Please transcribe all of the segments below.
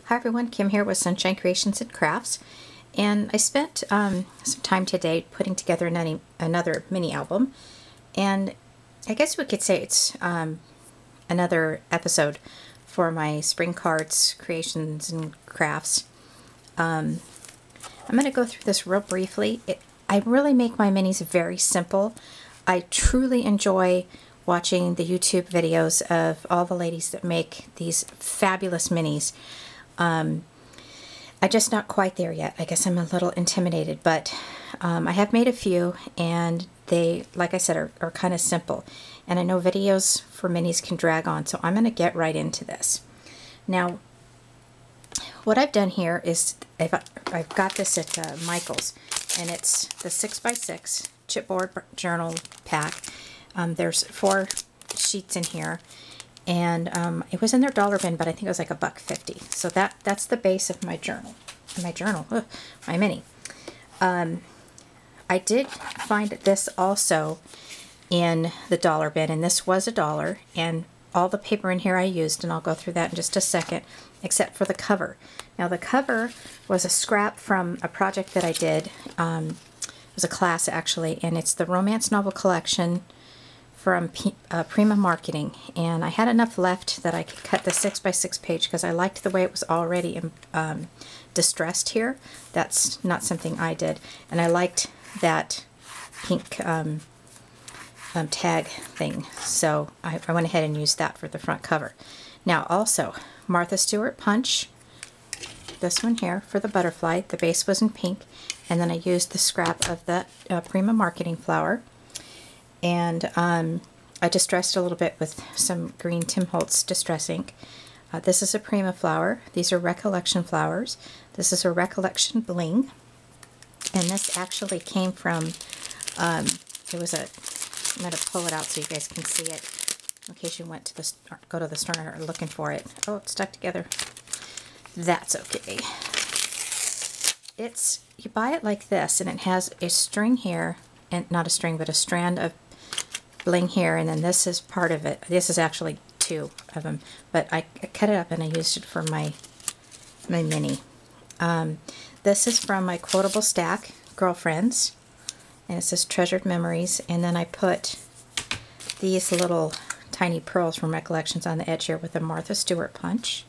Hi everyone, Kim here with Sunshine Creations and Crafts, and I spent some time today putting together another mini album, and I guess we could say it's another episode for my spring cards, creations, and crafts. I'm going to go through this real briefly. I really make my minis very simple. I truly enjoy watching the YouTube videos of all the ladies that make these fabulous minis. I'm just not quite there yet. I guess I'm a little intimidated, but I have made a few, and they, like I said, are kind of simple. And I know videos for minis can drag on, so I'm going to get right into this. Now, what I've done here is I've got this at Michael's, and it's the 6x6 chipboard journal pack. There's 4 sheets in here. And it was in their dollar bin, but I think it was like $1.50. So that's the base of my journal. My mini. I did find this also in the dollar bin, and this was $1. And all the paper in here I used, and I'll go through that in just a second, except for the cover. Now the cover was a scrap from a project that I did. It was a class actually, and it's the romance novel collection from Prima Marketing, and I had enough left that I could cut the 6x6 page because I liked the way it was already distressed here. That's not something I did, and I liked that pink tag thing, so I went ahead and used that for the front cover. Now also, Martha Stewart punch, this one here for the butterfly. The base was in pink, and then I used the scrap of the Prima Marketing flower. And I distressed a little bit with some green Tim Holtz distress ink. This is a Prima flower. These are Recollection flowers. This is a Recollection bling. And this actually came from, I'm going to pull it out so you guys can see it in case you went to the go to the store and are looking for it. Oh, it's stuck together. That's okay. You buy it like this, and it has a string here, and not a string, but a strand of bling here, and then this is part of it. This is actually 2 of them, but I cut it up and I used it for my mini. This is from my quotable stack, Girlfriends, and it says Treasured Memories, and then I put these little tiny pearls from Recollections on the edge here with a Martha Stewart punch.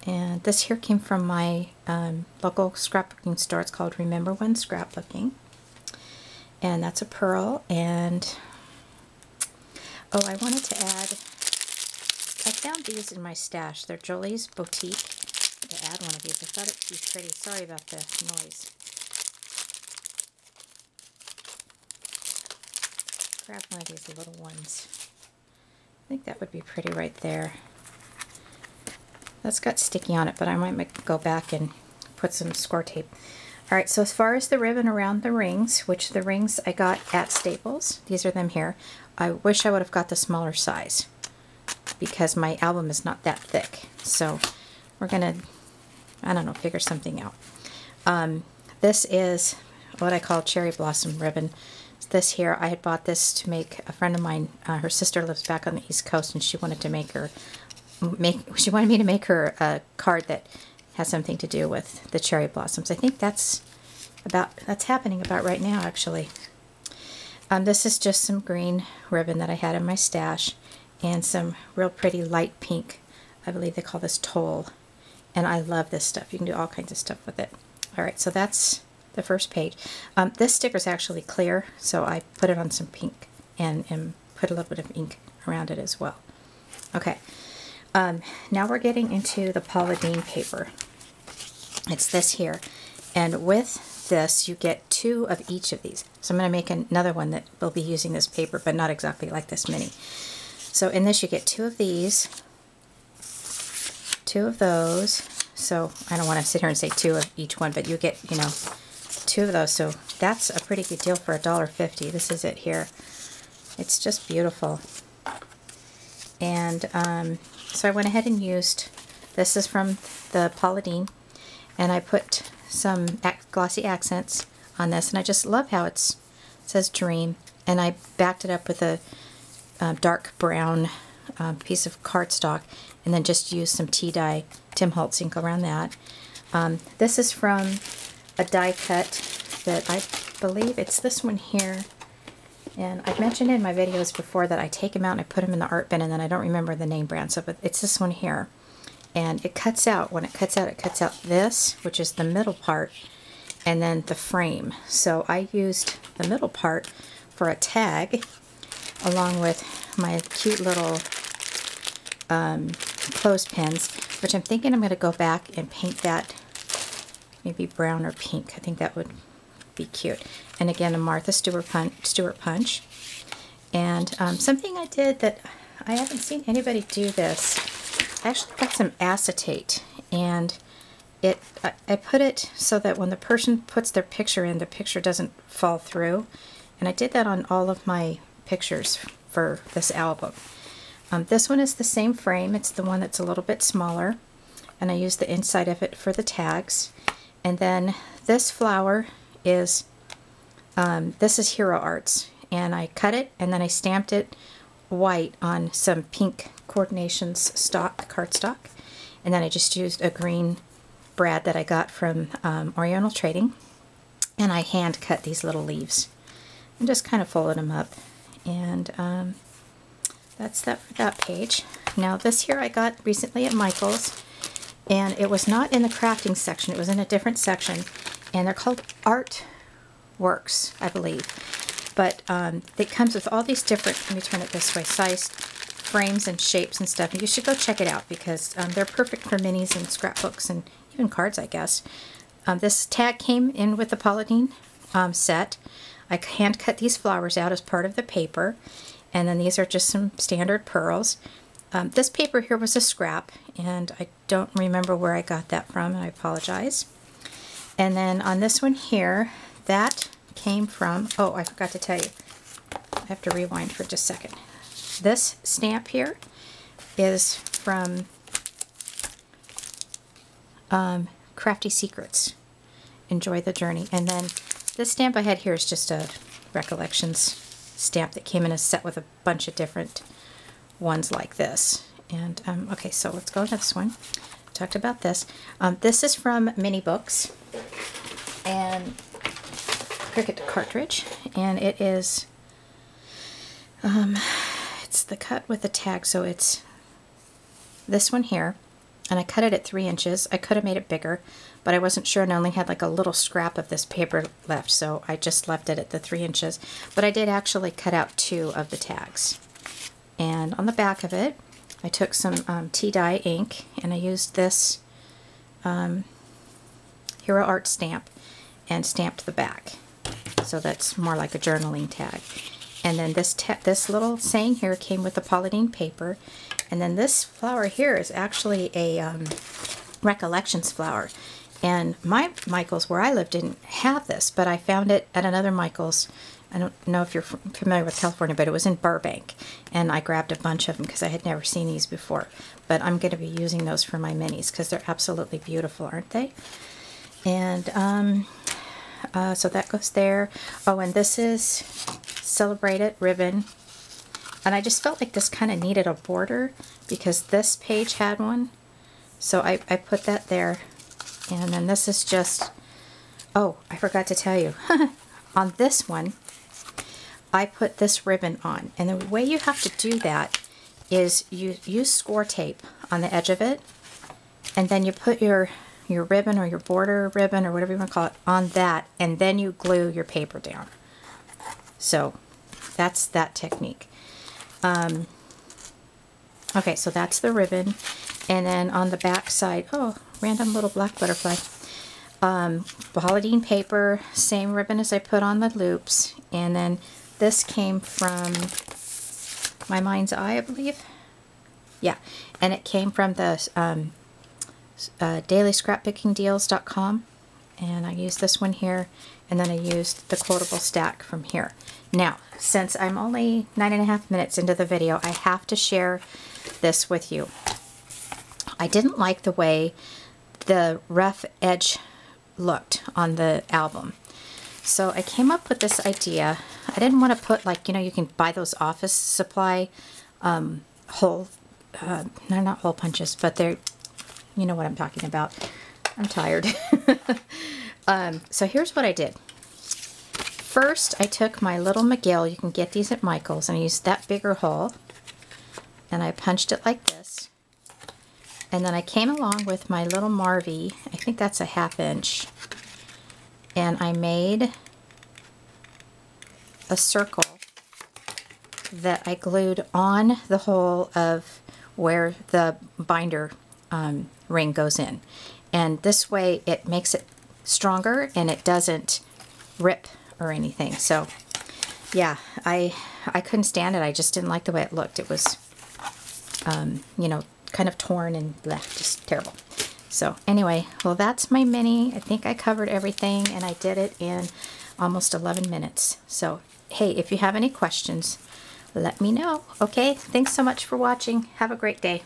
And this here came from my local scrapbooking store. It's called Remember When Scrapbooking, and that's a pearl. And oh, I wanted to add, I found these in my stash. They're Jolie's Boutique. To add one of these. I thought it would be pretty. Sorry about the noise. Grab one of these little ones. I think that would be pretty right there. That's got sticky on it, but I might go back and put some score tape. Alright, so as far as the ribbon around the rings, which the rings I got at Staples, these are them here. I wish I would have got the smaller size because my album is not that thick. So we're going to, I don't know, figure something out. This is what I call cherry blossom ribbon. This here, I had bought this to make a friend of mine, her sister lives back on the East Coast, and she wanted to she wanted me to make her a card that has something to do with the cherry blossoms. I think that's happening about right now, actually. This is just some green ribbon that I had in my stash, and some real pretty light pink. I believe they call this Toll, and I love this stuff. You can do all kinds of stuff with it. All right, so that's the first page. This sticker is actually clear, so I put it on some pink and put a little bit of ink around it as well. Okay. Now we're getting into the Paula Deen paper. It's this here, and with this you get 2 of each of these. So I'm going to make another one that will be using this paper, but not exactly like this mini. So in this you get 2 of these, 2 of those. So I don't want to sit here and say 2 of each one, but you get, 2 of those. So that's a pretty good deal for $1.50. This is it here. It's just beautiful. And so I went ahead and used, this is from the Paula Deen, and I put some glossy accents on this, and I just love how it says Dream, and I backed it up with a dark brown piece of cardstock, and then just use some tea dye, Tim Holtz ink around that. This is from a die cut that I believe it's this one here. And I've mentioned in my videos before that I take them out and I put them in the art bin, and then I don't remember the name brand, so but it's this one here. And it cuts out, when it cuts out this, which is the middle part, and then the frame. So I used the middle part for a tag, along with my cute little clothespins, which I'm thinking I'm going to go back and paint that maybe brown or pink. I think that would be cute. And again, a Martha Stewart punch. And something I did that I haven't seen anybody do this, I actually got some acetate, and I put it so that when the person puts their picture in, the picture doesn't fall through. And I did that on all of my pictures for this album. This one is the same frame. It's the one that's a little bit smaller, and I used the inside of it for the tags. And then this flower is, this is Hero Arts, and I cut it and then I stamped it white on some pink Coordinations cardstock, and then I just used a green brad that I got from Oriental Trading, and I hand cut these little leaves and just kind of folded them up. And that's that for that page. Now this here I got recently at Michael's, and it was not in the crafting section, it was in a different section, and they're called Art Works, I believe. But it comes with all these different, let me turn it this way, sized frames and shapes and stuff. You should go check it out, because they're perfect for minis and scrapbooks and even cards, I guess. This tag came in with the Pauline set. I hand cut these flowers out as part of the paper, and then these are just some standard pearls. This paper here was a scrap, and I don't remember where I got that from, and I apologize. And then on this one here, that came from, oh, I forgot to tell you. I have to rewind for just a second. This stamp here is from Crafty Secrets. Enjoy the journey. And then this stamp I had here is just a Recollections stamp that came in a set with a bunch of different ones like this. And okay, so let's go to this one. Talked about this. This is from Mini Books and Cricut cartridge, and it is it's the cut with the tag, so it's this one here, and I cut it at 3 inches. I could have made it bigger, but I wasn't sure, and I only had like a little scrap of this paper left, so I just left it at the 3 inches. But I did actually cut out 2 of the tags. And on the back of it, I took some tea dye ink, and I used this Hero Art stamp and stamped the back. So that's more like a journaling tag. And then this little saying here came with the Pauline paper. And then this flower here is actually a Recollections flower. And my Michael's where I live didn't have this, but I found it at another Michael's. I don't know if you're familiar with California, but it was in Burbank. And I grabbed a bunch of them because I had never seen these before. But I'm going to be using those for my minis because they're absolutely beautiful, aren't they? And so that goes there. Oh, and this is Celebrate It ribbon. And I just felt like this kind of needed a border because this page had one. So I put that there. And then this is just, oh, I forgot to tell you. On this one, I put this ribbon on. And the way you have to do that is you use score tape on the edge of it. And then you put your ribbon or your border ribbon or whatever you want to call it on that, and then you glue your paper down. So that's that technique. Okay, so that's the ribbon. And then on the back side, oh, random little black butterfly. Pauline paper, same ribbon as I put on the loops. And then this came from My Mind's Eye, I believe. Yeah, and it came from the dailyscrapbookingdeals.com, and I used this one here, and then I used the quotable stack from here. Now, since I'm only 9.5 minutes into the video, I have to share this with you. I didn't like the way the rough edge looked on the album, so I came up with this idea. I didn't want to put, like, you know, you can buy those office supply hole they're not hole punches, but they're, you know what I'm talking about. I'm tired. So here's what I did. First, I took my little McGill. You can get these at Michael's, and I used that bigger hole, and I punched it like this. And then I came along with my little Marvy. I think that's a 1/2 inch, and I made a circle that I glued on the hole of where the binder ring goes in. And this way it makes it stronger and it doesn't rip or anything. So yeah, I couldn't stand it. I just didn't like the way it looked. It was, you know, kind of torn and bleh, just terrible. So anyway, well, that's my mini. I think I covered everything, and I did it in almost 11 minutes. So hey, if you have any questions, let me know. Okay, thanks so much for watching. Have a great day.